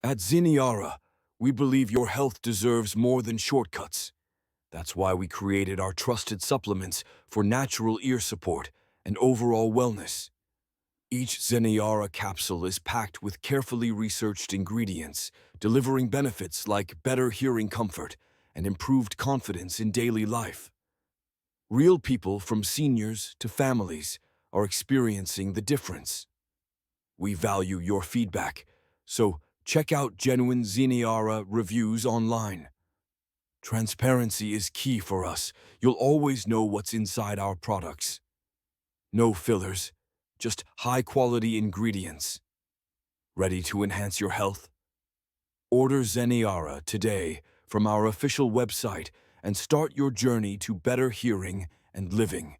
At Zeneara, we believe your health deserves more than shortcuts. That's why we created our trusted supplements for natural ear support and overall wellness. Each Zeneara capsule is packed with carefully researched ingredients, delivering benefits like better hearing comfort and improved confidence in daily life. Real people, from seniors to families, are experiencing the difference. We value your feedback, so check out genuine Zeneara reviews online. Transparency is key for us. You'll always know what's inside our products. No fillers, just high-quality ingredients. Ready to enhance your health? Order Zeneara today from our official website and start your journey to better hearing and living.